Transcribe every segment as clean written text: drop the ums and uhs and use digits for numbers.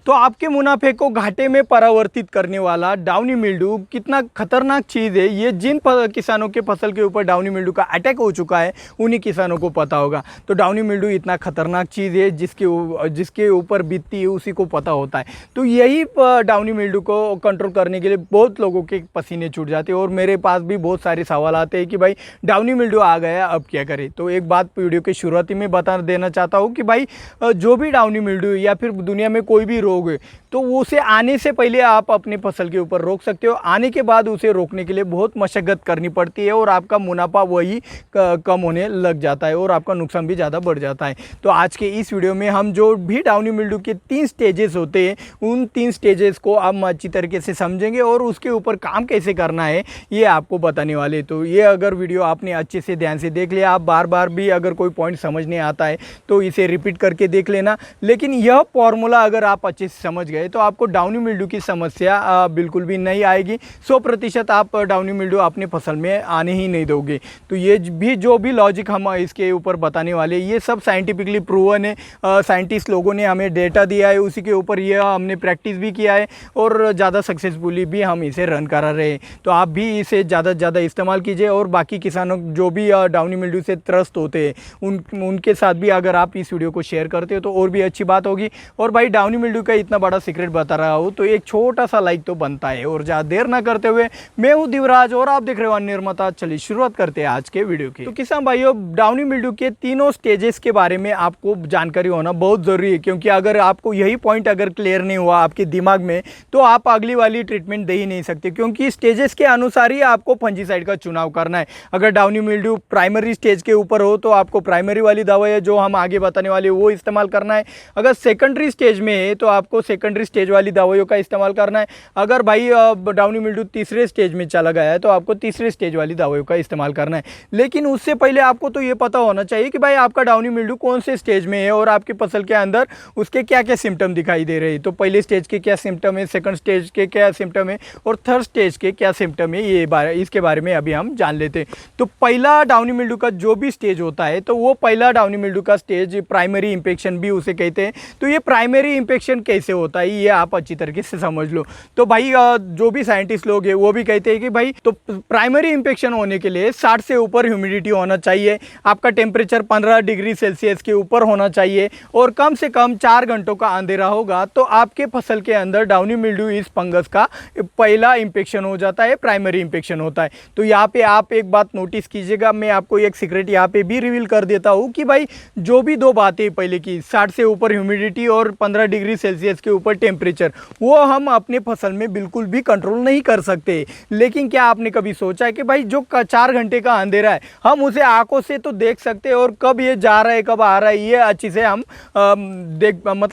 तो आपके मुनाफे को घाटे में परावर्तित करने वाला डाउनी मिल्ड्यू कितना खतरनाक चीज़ है, ये जिन किसानों के फसल के ऊपर डाउनी मिल्ड्यू का अटैक हो चुका है उन्हीं किसानों को पता होगा। तो डाउनी मिल्ड्यू इतना खतरनाक चीज़ है जिसके ऊपर बीतती है उसी को पता होता है। तो यही डाउनी मिल्ड्यू को कंट्रोल करने के लिए बहुत लोगों के पसीने छूट जाते हैं और मेरे पास भी बहुत सारे सवाल आते हैं कि भाई डाउनी मिल्ड्यू आ गया अब क्या करें। तो एक बात वीडियो के शुरुआती में बता देना चाहता हूँ कि भाई जो भी डाउनी मिल्ड्यू या फिर दुनिया में कोई भी रोग है तो उसे आने से पहले आप अपने फसल के ऊपर रोक सकते हो। आने के बाद उसे रोकने के लिए बहुत मशक्कत करनी पड़ती है और आपका मुनाफा वही कम होने लग जाता है और आपका नुकसान भी ज़्यादा बढ़ जाता है। तो आज के इस वीडियो में हम जो भी डाउनी मिल्ड्यू के 3 स्टेजेस होते हैं उन 3 स्टेजेस को हम अच्छी तरीके से समझेंगे और उसके ऊपर काम कैसे करना है ये आपको बताने वाले। तो ये अगर वीडियो आपने अच्छे से ध्यान से देख लिया, आप बार बार भी अगर कोई पॉइंट समझ नहीं आता है तो इसे रिपीट करके देख लेना। लेकिन यह फॉर्मूला अगर आप अच्छे से समझ गए तो आपको डाउनी मिल्ड्यू की समस्या बिल्कुल भी नहीं आएगी। 100% आप डाउनी मिल्ड्यू अपने फसल में आने ही नहीं दोगे। तो ये भी जो भी लॉजिक हम इसके ऊपर बताने वाले ये सब साइंटिफिकली प्रूवन है। साइंटिस्ट लोगों ने हमें डेटा दिया है, उसी के ऊपर ये हमने प्रैक्टिस भी किया है और ज़्यादा सक्सेसफुली भी हम इसे रन करा रहे हैं। तो आप भी इसे ज़्यादा से ज़्यादा इस्तेमाल कीजिए और बाकी किसानों जो भी डाउनी मिल्ड्यू से त्रस्त होते हैं उनके साथ भी अगर आप इस वीडियो को शेयर करते हो तो और भी अच्छी बात होगी। और भाई डाउनी मिल्ड्यू का इतना बड़ा सीक्रेट बता रहा हूँ तो एक छोटा सा लाइक तो बनता है। और ज़्यादा देर ना करते हुए मैं हूँ दिवराज और आप देख रहे हो निर्माता। चलिए शुरुआत करते हैं आज के वीडियो की। तो किसान भाइयों, डाउनी मिल्ड्यू के तीनों स्टेजेस के बारे में आपको जानकारी होना बहुत ज़रूरी है, क्योंकि अगर आपको यही पॉइंट अगर क्लियर नहीं हुआ आपके दिमाग में तो आप अगली वाली ट्रीटमेंट दे ही नहीं सकते, क्योंकि स्टेजेस के अनुसार ही आपको फंजीसाइड का चुनाव करना है। अगर डाउनी मिल्ड्यू प्राइमरी स्टेज के ऊपर हो तो आपको प्राइमरी वाली दवाई है जो हम आगे बताने वाले वो इस्तेमाल करना है। अगर सेकेंडरी स्टेज में है तो आपको सेकेंडरी स्टेज वाली दवाइयों का इस्तेमाल करना है। अगर भाई डाउनी मिल्ड्यू तीसरे स्टेज में चला गया है तो आपको तीसरे स्टेज वाली दवाइयों का इस्तेमाल करना है। लेकिन उससे पहले आपको तो ये पता होना चाहिए कि भाई आपका डाउनी मिल्ड्यू कौन से स्टेज में है और आपकी फसल के अंदर उसके क्या क्या सिम्टम दिखाई दे रहे हैं। तो पहले स्टेज के क्या सिम्टम है, सेकंड स्टेज के क्या सिम्टम है और थर्ड स्टेज के क्या सिम्टम है, इसके बारे में अभी हम जान लेते हैं। तो पहला डाउनी मिल्ड्यू का जो भी स्टेज होता है तो वो पहला डाउनी मिल्ड्यू का स्टेज प्राइमरी इंफेक्शन भी उसे कहते हैं। तो ये प्राइमरी इंफेक्शन कैसे होता है ये आप अच्छी तरीके से समझ लो। तो भाई जो भी साइंटिस्ट लोग हैं वो भी कहते हैं कि भाई तो प्राइमरी इंफेक्शन होने के लिए 60 से ऊपर ह्यूमिडिटी होना चाहिए, आपका टेम्परेचर 15 डिग्री सेल्सियस के ऊपर होना चाहिए और कम से कम 4 घंटों का अंधेरा होगा तो आपके फसल के अंदर डाउनी मिल्ड्यू इस फंगस का पहला इंफेक्शन हो जाता है, प्राइमरी इंफेक्शन होता है। तो यहाँ पे आप एक बात नोटिस कीजिएगा, मैं आपको एक सीक्रेट यहाँ पे भी रिवील कर देता हूँ कि भाई जो भी 2 बातें पहले की 60 से ऊपर ह्यूमिडिटी और 15 डिग्री सेल्सियस के ऊपर टेम्परेचर, वो हम अपने फसल में बिल्कुल भी कंट्रोल नहीं कर सकते। लेकिन क्या आपने कभी सोचा है कि भाई जो 4 घंटे का अंधेरा है हम उसे आंखों से तो देख सकते हैं और कब ये जा रहा है कब आ रहा है ये अच्छी से हम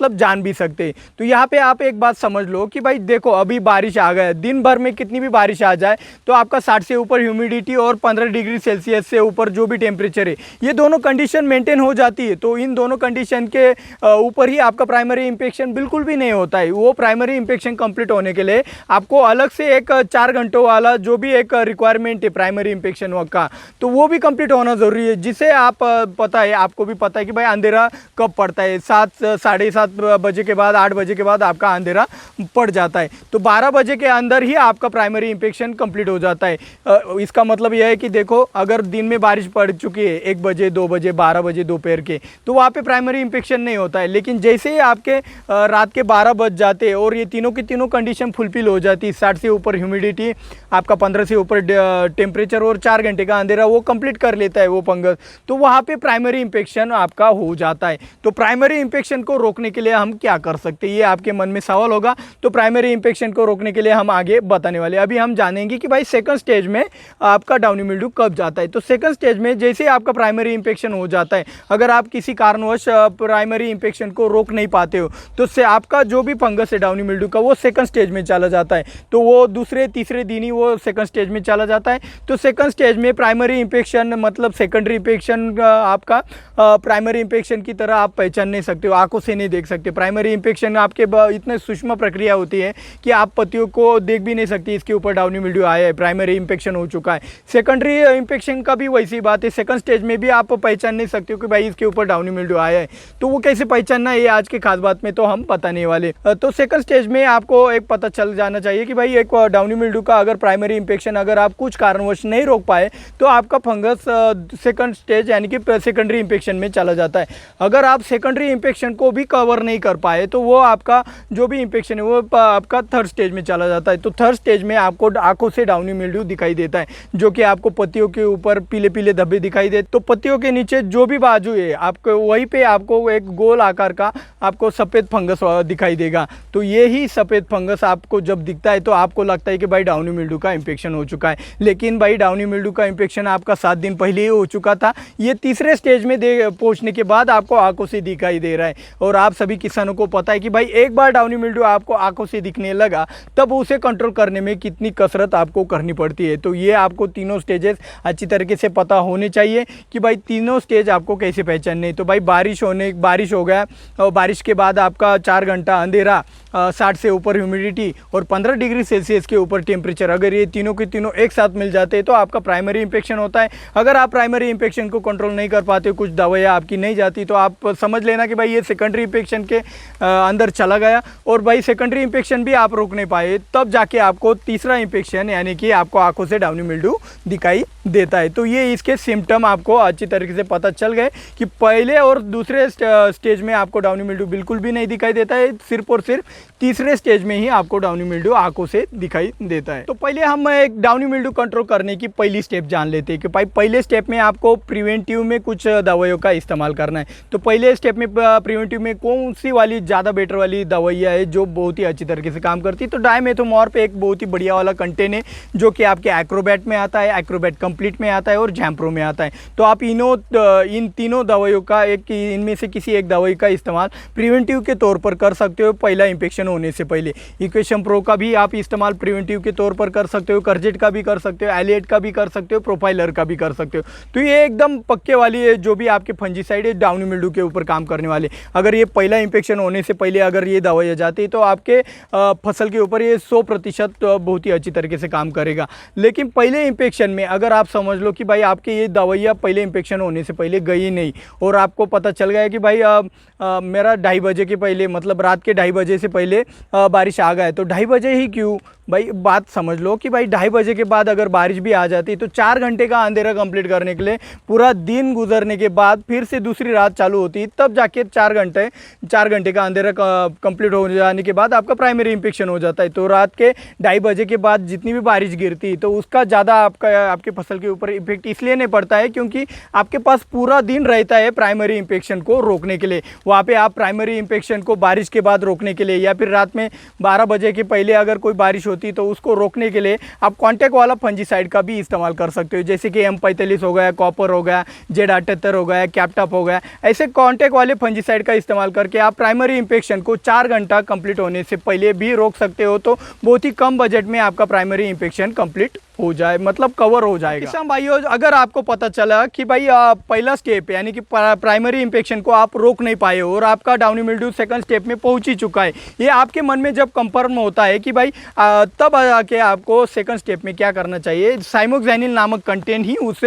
जान भी सकते हैं। तो यहाँ पे आप एक बात समझ लो कि भाई देखो अभी बारिश आ गया, दिन भर में कितनी भी बारिश आ जाए तो आपका 60 से ऊपर ह्यूमिडिटी और 15 डिग्री सेल्सियस से ऊपर जो भी टेम्परेचर है ये दोनों कंडीशन मेंटेन हो जाती है। तो इन दोनों कंडीशन के ऊपर ही आपका प्राइमरी इंफेक्शन बिल्कुल भी नहीं होता है। वो प्राइमरी इंफेक्शन कंप्लीट होने के लिए आपको अलग से एक 4 घंटों वाला जो भी एक रिक्वायरमेंट है प्राइमरी इंफेक्शन का तो वो भी कंप्लीट होना ज़रूरी है, जिसे आप पता है, आपको भी पता है कि भाई अंधेरा कब पड़ता है। 7 साढ़े 7 बजे के बाद 8 बजे के बाद आपका अंधेरा पड़ जाता है। तो 12 बजे के अंदर ही आपका प्राइमरी इंफेक्शन कंप्लीट हो जाता है। इसका मतलब यह है कि देखो अगर दिन में बारिश पड़ चुकी है 1 बजे 2 बजे 12 बजे दोपहर के तो वहाँ पे प्राइमरी इंफेक्शन नहीं होता है। लेकिन जैसे ही आपके रात के 12 बज जाते हैं और ये तीनों की तीनों कंडीशन फुलफिल हो जाती है, 60 से ऊपर ह्यूमिडिटी, आपका 15 से ऊपर टेम्परेचर और 4 घंटे का अंधेरा वो कंप्लीट कर लेता है वो फंगस, तो वहाँ पे प्राइमरी इंफेक्शन आपका हो जाता है। तो प्राइमरी इंफेक्शन को रोकने के लिए हम क्या कर सकते हैं ये आपके मन में सवाल होगा। तो प्राइमरी इंफेक्शन को रोकने के लिए हम आगे बताने वाले। अभी हम जानेंगे कि भाई सेकंड स्टेज में आपका डाउनी मिल्ड्यू कब जाता है। तो सेकंड स्टेज में जैसे ही आपका प्राइमरी इंफेक्शन हो जाता है, अगर आप किसी कारणवश प्राइमरी इंफेक्शन को रोक नहीं पाते हो तो से आपका जो भी फंगस है डाउनी मिल्ड्यू का वो सेकंड स्टेज में चला जाता है। तो वो दूसरे तीसरे दिन ही वो सेकंड स्टेज में चला जाता है। तो सेकंड स्टेज में प्राइमरी इंफेक्शन मतलब सेकेंडरी इंफेक्शन आपका प्राइमरी इंफेक्शन की तरह आप पहचान नहीं सकते हो, आंखों से नहीं देख सकते। प्राइमरी इंफेक्शन आपके इतने सूक्ष्म प्रक्रिया होती है कि आप पत्तियों को देख भी नहीं सकती इसके ऊपर डाउनी मिल्ड्यू आया है, प्राइमरी इंफेक्शन हो चुका है। सेकेंडरी इंफेक्शन का भी वैसी बात है, सेकंड स्टेज में भी आप पहचान नहीं सकते हो कि भाई इसके ऊपर डाउनी मिल्ड्यू आया है। तो वो कैसे पहचानना है ये आज के खास बात में तो हम पता नहीं वाले। तो सेकंड स्टेज में आपको एक पता चल जाना चाहिए कि भाई एक डाउनी मिल्ड्यू का अगर प्राइमरी इंफेक्शन अगर आप कुछ कारणवश नहीं रोक पाए तो आपका फंगस सेकंड स्टेज यानी कि सेकेंडरी इंफेक्शन में चला जाता है। अगर आप सेकेंडरी इंफेक्शन को भी कवर नहीं कर पाए तो वो आपका जो भी इंफेक्शन है वो आपका थर्ड स्टेज में चला जाता है। तो थर्ड स्टेज में आपको आंखों से डाउनी मिल्ड्यू दिखाई देता है, जो कि आपको पत्तियों के ऊपर पीले पीले धब्बे दिखाई दे। तो पत्तियों के नीचे जो भी बाजू है आपको वहीं पे आपको एक गोल आकार का आपको सफ़ेद फंगस दिखाई देगा। तो ये ही सफ़ेद फंगस आपको जब दिखता है तो आपको लगता है कि भाई डाउनी मिल्ड्यू का इंफेक्शन हो चुका है। लेकिन भाई डाउनी मिल्ड्यू का इंफेक्शन आपका 7 दिन पहले ही हो चुका था। ये तीसरे स्टेज में पहुंचने के बाद आपको आंखों से दिखाई दे रहा है। और आप सभी किसानों को पता है कि भाई एक बार डाउनी मिल्ड्यू आपको आंखों से दिखने लगा तब उसे कंट्रोल करने में कितनी कसरत आपको करनी पड़ती है। तो ये आपको तीनों स्टेजेस अच्छी तरीके से पता होने चाहिए कि भाई तीनों स्टेज आपको कैसे पहचानने। तो भाई बारिश हो गया और बारिश के बाद आपका 4 घंटा अंधेरा, 60 से ऊपर ह्यूमिडिटी और 15 डिग्री सेल्सियस के ऊपर टेम्परेचर, अगर ये तीनों के तीनों एक साथ मिल जाते हैं तो आपका प्राइमरी इंफेक्शन होता है। अगर आप प्राइमरी इंफेक्शन को कंट्रोल नहीं कर पाते, कुछ दवाइयाँ आपकी नहीं जाती, तो आप समझ लेना कि भाई ये सेकेंडरी इंफेक्शन के अंदर चला गया। और भाई सेकेंडरी इंफेक्शन भी आप रोक नहीं पाए तब जाके आपको तीसरा इंफेक्शन यानी कि आपको आंखों से डाउनी मिल्ड्यू दिखाई देता है। तो ये इसके सिम्टम आपको अच्छी तरीके से पता चल गए कि पहले और दूसरे स्टेज में आपको डाउनी मिल्ड्यू बिल्कुल भी नहीं दिखाई देता है, सिर्फ और सिर्फ तीसरे स्टेज में ही आपको डाउनी मिल्ड्यू आंखों से दिखाई देता है। तो पहले हम एक डाउनी मिल्ड्यू कंट्रोल करने की पहली स्टेप जान लेते हैं कि भाई पहले स्टेप में आपको प्रिवेंटिव में कुछ दवाइयों का इस्तेमाल करना है। तो पहले स्टेप में प्रिवेंटिव में कौन सी वाली ज़्यादा बेटर वाली दवाइयाँ है जो बहुत ही अच्छी तरीके से काम करती है। तो डायमेथोमॉर्फ एक बहुत ही बढ़िया वाला कंटेन है जो कि आपके एक्रोबैट में आता है, एक्रोबैट कंप्लीट में आता है और जैम्प्रो में आता है। तो आप इन तीनों दवाइयों का इनमें से किसी एक दवाई का इस्तेमाल प्रिवेंटिव के तौर पर कर सकते हो पहला इंफेक्शन होने से पहले। इक्वेशन प्रो का भी आप इस्तेमाल प्रिवेंटिव के तौर पर कर सकते हो, कर्जेट का भी कर सकते हो, एलिएट का भी कर सकते हो, प्रोफाइलर का भी कर सकते हो। तो ये एकदम पक्के वाली है जो भी आपके फंजीसाइड है डाउनी मिल्ड्यू के ऊपर काम करने वाले। अगर ये पहला इंफेक्शन होने से पहले अगर ये दवाई जाती है तो आपके फसल के ऊपर ये 100% बहुत ही अच्छी तरीके से काम करेगा। लेकिन पहले इंफेक्शन में अगर आप समझ लो कि भाई आपके ये दवाइयाँ पहले इंफेक्शन होने से पहले गई नहीं और आपको पता चल गया कि भाई मेरा 2:30 बजे के पहले मतलब रात के 2:30 बजे से पहले बारिश आ गया। तो 2:30 बजे ही क्यों भाई, बात समझ लो कि भाई 2:30 बजे के बाद अगर बारिश भी आ जाती तो 4 घंटे का अंधेरा कंप्लीट करने के लिए पूरा दिन गुजरने के बाद फिर से दूसरी रात चालू होती, तब जाके 4 घंटे का अंधेरा कंप्लीट हो जाने के बाद आपका प्राइमरी इंफेक्शन हो जाता है। तो रात के 2:30 बजे के बाद जितनी भी बारिश गिरती तो उसका ज़्यादा आपके फसल के ऊपर इफेक्ट इसलिए नहीं पड़ता है क्योंकि आपके पास पूरा दिन रहता है प्राइमरी इंफेक्शन को रोकने के लिए। वहाँ पे आप प्राइमरी इंफेक्शन को बारिश के बाद रोकने के लिए या फिर रात में 12 बजे के पहले अगर कोई बारिश होती तो उसको रोकने के लिए आप कॉन्टैक्ट वाला फंजीसाइड का भी इस्तेमाल कर सकते हो, जैसे कि M45 हो गया, कॉपर हो गया, Z78 हो गया, कैप्टॉप हो गया। ऐसे कॉन्टैक्ट वाले फंजीसाइड का इस्तेमाल करके आप प्राइमरी इंफेक्शन को 4 घंटा कंप्लीट होने से पहले भी रोक सकते हो। तो बहुत ही कम बजट में आपका प्राइमरी इंफेक्शन कंप्लीट हो जाए, मतलब कवर हो जाएगा। किसान भाइयों, अगर आपको पता चला कि भाई पहला स्टेप यानी कि प्राइमरी इंफेक्शन को आप रोक नहीं पाए और आपका डाउनी मिल्ड्यू सेकंड स्टेप में पहुंच ही चुका है, ये आपके मन में जब कंफर्म होता है कि भाई तब आके आपको सेकंड स्टेप में क्या करना चाहिए। साइमोक्सानिल नामक कंटेंट ही उस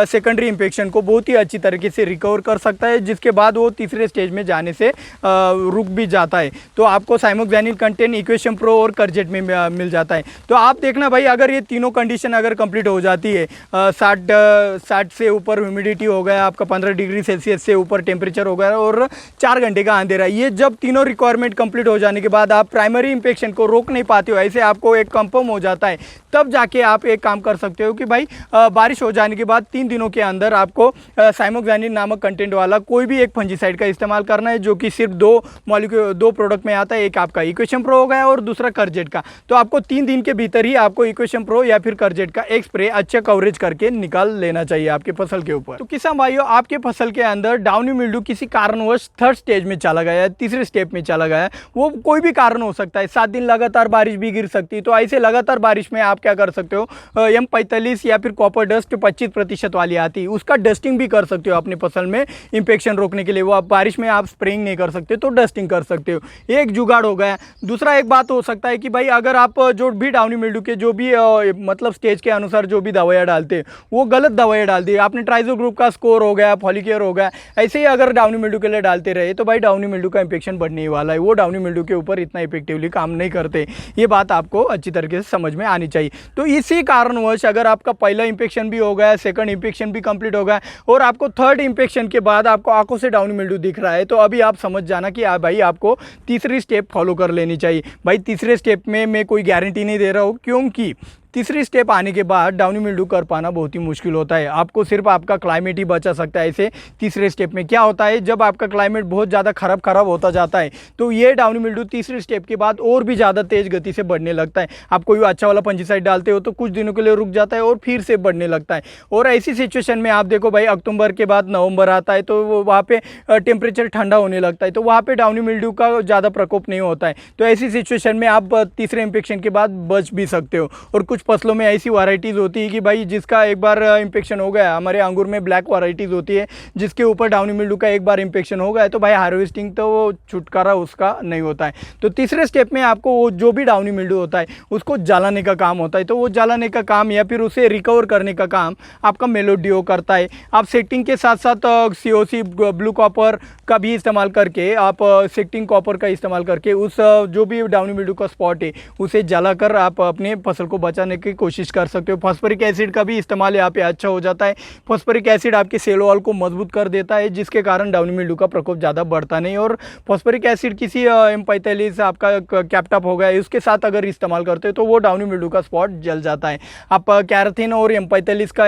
सेकेंडरी इंफेक्शन को बहुत ही अच्छी तरीके से रिकवर कर सकता है, जिसके बाद वो तीसरे स्टेज में जाने से रुक भी जाता है। तो आपको साइमोक्सानिल कंटेंट इक्वेशन प्रो और कर्जेट में मिल जाता है। तो आप देखना भाई, अगर ये तीनों कंडीशन अगर कंप्लीट हो जाती है, 60 से ऊपर ह्यूमिडिटी हो गया, आपका 15 डिग्री सेल्सियस से ऊपर टेम्परेचर हो गया और 4 घंटे का अंधेरा, ये जब तीनों रिक्वायरमेंट कंप्लीट हो जाने के बाद आप प्राइमरी इंफेक्शन को रोक नहीं पाते हो, ऐसे आपको एक कंफर्म हो जाता है, तब जाके आप एक काम कर सकते हो कि भाई बारिश हो जाने के बाद 3 दिनों के अंदर आपको साइमोक्सानिल नामक कंटेंट वाला कोई भी एक फंजीसाइड का इस्तेमाल करना है, जो कि सिर्फ 2 प्रोडक्ट में आता है। एक आपका इक्वेशन प्रो हो गया और दूसरा कर्जेट का। तो आपको 3 दिन के भीतर ही आपको इक्वेशन प्रो या फिर कर्जेट का एक स्प्रे अच्छा कवरेज करके निकाल लेना चाहिए आपके फसल के ऊपर। तो किसान भाइयों, आपके फसल के अंदर डाउनी मिल्ड्यू किसी कारणवश थर्ड स्टेज में चला गया, तीसरे स्टेप में चला गया, वो कोई भी कारण हो सकता है। 7 दिन लगातार बारिश भी गिर सकती है। तो ऐसे लगातार बारिश में आपके क्या कर सकते हो, M45 या फिर कॉपर डस्ट 25% वाली आती है, उसका डस्टिंग भी कर सकते हो अपनी फसल में इन्फेक्शन रोकने के लिए। वो आप बारिश में आप स्प्रेइंग नहीं कर सकते तो डस्टिंग कर सकते हो, एक जुगाड़ हो गया। दूसरा एक बात हो सकता है कि भाई अगर आप जो भी डाउनी मिल्ड्यू के जो भी मतलब स्टेज के अनुसार जो भी दवाइयाँ डालते हैं वो गलत दवाइयाँ डाल दी, आपने ट्राइजो ग्रुप का स्कोर हो गया, फॉलिकेयर हो गया, ऐसे ही अगर डाउनी मिल्ड्यू के लिए डालते रहे तो भाई डाउनी मिल्ड्यू का इन्फेक्शन बढ़ने ही वाला है, वो डाउनी मिल्ड्यू के ऊपर इतना इफेक्टिवली काम नहीं करते। ये बात आपको अच्छी तरीके से समझ में आनी चाहिए। तो इसी कारणवश अगर आपका पहला इन्फेक्शन भी हो गया, सेकंड इन्फेक्शन भी कंप्लीट हो गया और आपको थर्ड इन्फेक्शन के बाद आपको आंखों से डाउनी मिल्ड्यू दिख रहा है, तो अभी आप समझ जाना कि भाई आपको तीसरी स्टेप फॉलो कर लेनी चाहिए। भाई तीसरे स्टेप में मैं कोई गारंटी नहीं दे रहा हूँ, क्योंकि तीसरी स्टेप आने के बाद डाउनी मिल्ड्यू कर पाना बहुत ही मुश्किल होता है। आपको सिर्फ आपका क्लाइमेट ही बचा सकता है। ऐसे तीसरे स्टेप में क्या होता है, जब आपका क्लाइमेट बहुत ज़्यादा खराब होता जाता है तो ये डाउनी मिल्ड्यू तीसरे स्टेप के बाद और भी ज़्यादा तेज़ गति से बढ़ने लगता है। आप कोई अच्छा वाला फंजीसाइड डालते हो तो कुछ दिनों के लिए रुक जाता है और फिर से बढ़ने लगता है। और ऐसी सिचुएशन में आप देखो भाई अक्टूबर के बाद नवंबर आता है तो वहाँ पे टेम्परेचर ठंडा होने लगता है, तो वहाँ पे डाउनी मिल्ड्यू का ज़्यादा प्रकोप नहीं होता है। तो ऐसी सिचुएशन में आप तीसरे इन्फेक्शन के बाद बच भी सकते हो। और कुछ फसलों में ऐसी वैरायटीज़ होती है कि भाई जिसका एक बार इन्फेक्शन हो गया, हमारे अंगूर में ब्लैक वैरायटीज़ होती है जिसके ऊपर डाउनी मिल्ड्यू का एक बार इन्फेक्शन हो गया तो भाई हार्वेस्टिंग तो वो छुटकारा उसका नहीं होता है। तो तीसरे स्टेप में आपको वो जो भी डाउनी मिल्ड्यू होता है उसको जलाने का काम होता है। तो वो जलाने का काम या फिर उसे रिकवर करने का काम आपका मेलोडियो करता है। आप सेक्टिंग के साथ साथ COC ब्लू कॉपर का भी इस्तेमाल करके, आप सेक्टिंग कॉपर का इस्तेमाल करके उस जो भी डाउनी मिल्ड्यू का स्पॉट है उसे जलाकर आप अपने फसल को बचाने की कोशिश कर सकते हो। फॉस्फोरिक एसिड का भी इस्तेमाल यहाँ पे अच्छा हो जाता है। फॉस्फोरिक एसिड आपके सेल वॉल को मजबूत कर देता है जिसके कारण डाउनी मिल्ड्यू का प्रकोप ज़्यादा बढ़ता नहीं। और फॉस्फोरिक एसिड किसी M45 आपका कैप्टअप हो गया उसके साथ अगर इस्तेमाल करते हो तो वो डाउनी मिल्ड्यू का स्पॉट जल जाता है। आप कैराथिन और M45 का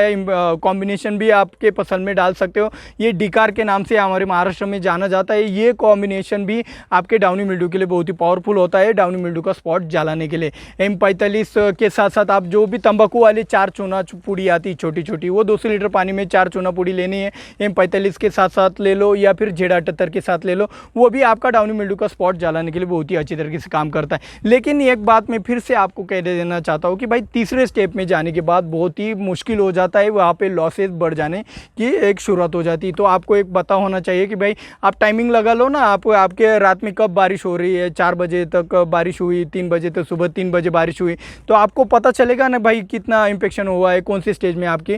कॉम्बिनेशन भी आपके फसल में डाल सकते हो। ये डिकार के नाम से हमारे महाराष्ट्र में जाना जाता है। ये कॉम्बिनेशन भी आपके डाउनी मिल्ड्यू के लिए बहुत ही पावरफुल होता है डाउनी मिल्ड्यू का स्पॉट जलाने के लिए। M45 के साथ साथ आप जो भी तंबाकू वाले 4 चूना पुड़ी आती छोटी छोटी, वो 200 लीटर पानी में 4 चूना पुड़ी लेनी है। M45 के साथ साथ ले लो या फिर Z78 के साथ ले लो, वो भी आपका डाउनी मिल्ड्यू का स्पॉट जलाने के लिए बहुत ही अच्छी तरीके से काम करता है। लेकिन एक बात मैं फिर से आपको कह देना चाहता हूँ कि भाई तीसरे स्टेप में जाने के बाद बहुत ही मुश्किल हो जाता है, वहाँ पे लॉसेज बढ़ जाने की एक शुरुआत हो जाती है। तो आपको एक पता होना चाहिए कि भाई आप टाइमिंग लगा लो ना, आपके रात में कब बारिश हो रही है, 4 बजे तक बारिश हुई, 3 बजे तक, सुबह 3 बजे बारिश हुई, तो आपको पता चलेगा ना भाई कितना इन्फेक्शन हुआ है, कौन सी स्टेज में आपकी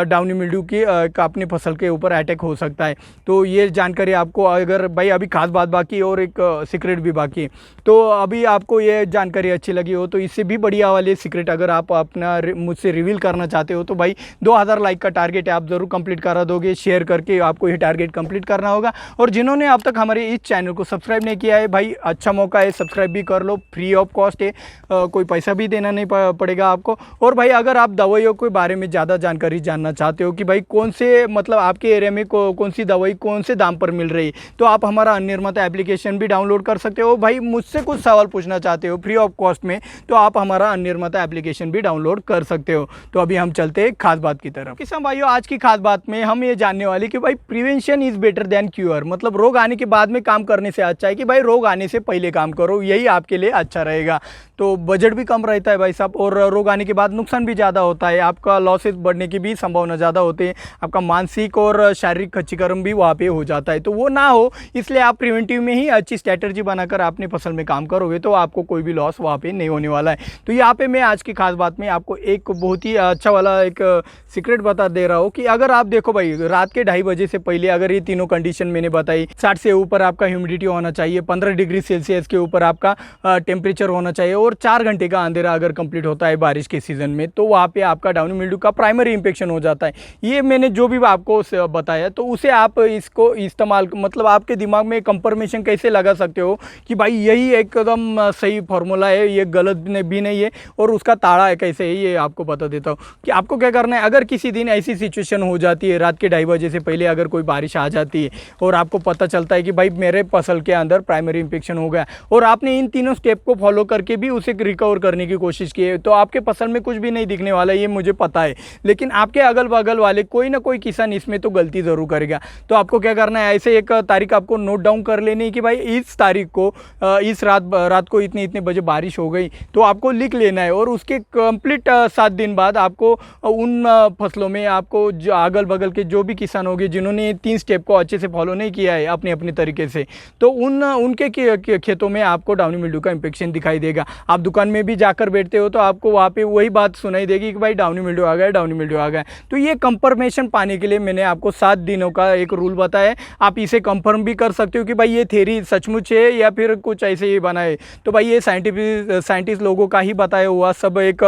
डाउनी मिल्ड्यू की का अपनी फसल के ऊपर अटैक हो सकता है। तो ये जानकारी आपको, अगर भाई अभी खास बात बाकी और एक सीक्रेट भी बाकी है, तो अभी आपको ये जानकारी अच्छी लगी हो तो इससे भी बढ़िया वाले सीक्रेट अगर आप अपना मुझसे रिवील करना चाहते हो तो भाई 2000 लाइक का टारगेट है, आप ज़रूर कंप्लीट करा दोगे। शेयर करके आपको ये टारगेट कंप्लीट करना होगा। और जिन्होंने अब तक हमारे इस चैनल को सब्सक्राइब नहीं किया है भाई, अच्छा मौका है, सब्सक्राइब भी कर लो, फ्री ऑफ कॉस्ट है, कोई पैसा भी देना नहीं पड़ेगा आपको। और भाई अगर आप दवाइयों के बारे में ज़्यादा जानकारी जानना चाहते हो कि भाई कौन से मतलब आपके एरिया में कौन सी दवाई कौन से दाम पर मिल रही है, तो आप हमारा अनिर्माता एप्लीकेशन भी डाउनलोड कर सकते हो। भाई मुझसे कुछ सवाल पूछना चाहते हो फ्री ऑफ कॉस्ट में, तो आप हमारा अनिर्माता एप्लीकेशन भी डाउनलोड कर सकते हो। तो अभी हम चलते हैं खास बात की तरफ। किसान भाइयों, आज की खास बात में हम ये जानने वाले कि भाई prevention is better than cure, मतलब रोग आने के बाद में काम करने से अच्छा है कि भाई रोग आने से पहले काम करो, यही आपके लिए अच्छा रहेगा। तो बजट भी कम रहता है भाई साहब, और रोग आने के बाद नुकसान भी ज़्यादा होता है, आपका लॉसेस बढ़ने की भी संभावना ज़्यादा होती है, आपका मानसिक और शारीरिक खच्चीकरण भी वहाँ पे हो जाता है। तो वो ना हो इसलिए आप प्रिवेंटिव में ही अच्छी स्ट्रैटेजी बनाकर अपनी फसल में काम करोगे तो आपको कोई भी लॉस वहाँ पे नहीं होने वाला है। तो यहाँ पे मैं आज की खास बात में आपको एक बहुत ही अच्छा वाला एक सीक्रेट बता दे रहा हूँ कि अगर आप देखो भाई रात के 2:30 बजे से पहले अगर ये तीनों कंडीशन मैंने बताई, 60 से ऊपर आपका ह्यूमिडिटी होना चाहिए, 15 डिग्री सेल्सियस के ऊपर आपका टेम्परेचर होना चाहिए और 4 घंटे का अंधेरा अगर कंप्लीट होता है बारिश के सीजन में, तो वहाँ पे आपका डाउनी मिल्ड्यू का प्राइमरी इन्फेक्शन हो जाता है। ये मैंने जो भी आपको बताया तो उसे आप इसको इस्तेमाल, मतलब आपके दिमाग में कंफर्मेशन कैसे लगा सकते हो कि भाई यही एकदम सही फार्मूला है, ये गलत भी नहीं है, और उसका ताड़ा है कैसे है ये आपको बता देता हूँ कि आपको क्या करना है। अगर किसी दिन ऐसी सिचुएशन हो जाती है रात के 2:30 बजे से पहले अगर कोई बारिश आ जाती है और आपको पता चलता है कि भाई मेरे फसल के अंदर प्राइमरी इन्फेक्शन हो गया, और आपने इन तीनों स्टेप को फॉलो करके भी उसे रिकवर करने की कोशिश किए तो आपके फसल में कुछ भी नहीं दिखने वाला, ये मुझे पता है। लेकिन आपके अगल बगल वाले कोई ना कोई किसान इसमें तो गलती ज़रूर करेगा। तो आपको क्या करना है, ऐसे एक तारीख आपको नोट डाउन कर लेनी है कि भाई इस तारीख को इस रात को इतने इतने बजे बारिश हो गई, तो आपको लिख लेना है। और उसके कंप्लीट 7 दिन बाद आपको उन फसलों में आपको जो अगल बगल के जो भी किसान होंगे जिन्होंने 3 स्टेप को अच्छे से फॉलो नहीं किया है अपने अपने तरीके से, तो उनके खेतों में आपको डाउनी मिल्ड्यू का इन्फेक्शन दिखाई देगा। आप दुकान में भी जाकर बैठते हो तो आपको वहाँ पे वही बात सुनाई देगी कि भाई डाउनी मिल्ड्यू आ गया, डाउनी मिल्ड्यू आ गया। तो ये कंफर्मेशन पाने के लिए मैंने आपको 7 दिनों का एक रूल बताया है। आप इसे कंफर्म भी कर सकते हो कि भाई ये थ्योरी सचमुच है या फिर कुछ ऐसे ही बना है। तो भाई ये साइंटिस्ट लोगों का ही बताया हुआ सब एक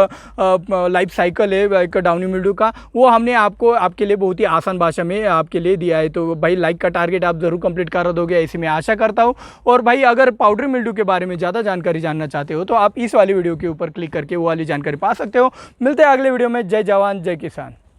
लाइफ साइकिल है एक डाउनी मिल्ड्यू का, वो हमने आपको आपके लिए बहुत ही आसान भाषा में आपके लिए दिया है। तो भाई लाइक का टारगेट आप ज़रूर कंप्लीट कर दोगे ऐसी मैं आशा करता हूँ। और भाई अगर पाउडर मिल्ड्यू के बारे में ज़्यादा जानकारी जानना चाहते हो तो आप इस वाली वीडियो के ऊपर क्लिक करके वो वाली जानकारी पा सकते हो। मिलते हैं अगले वीडियो में। जय जवान जय किसान।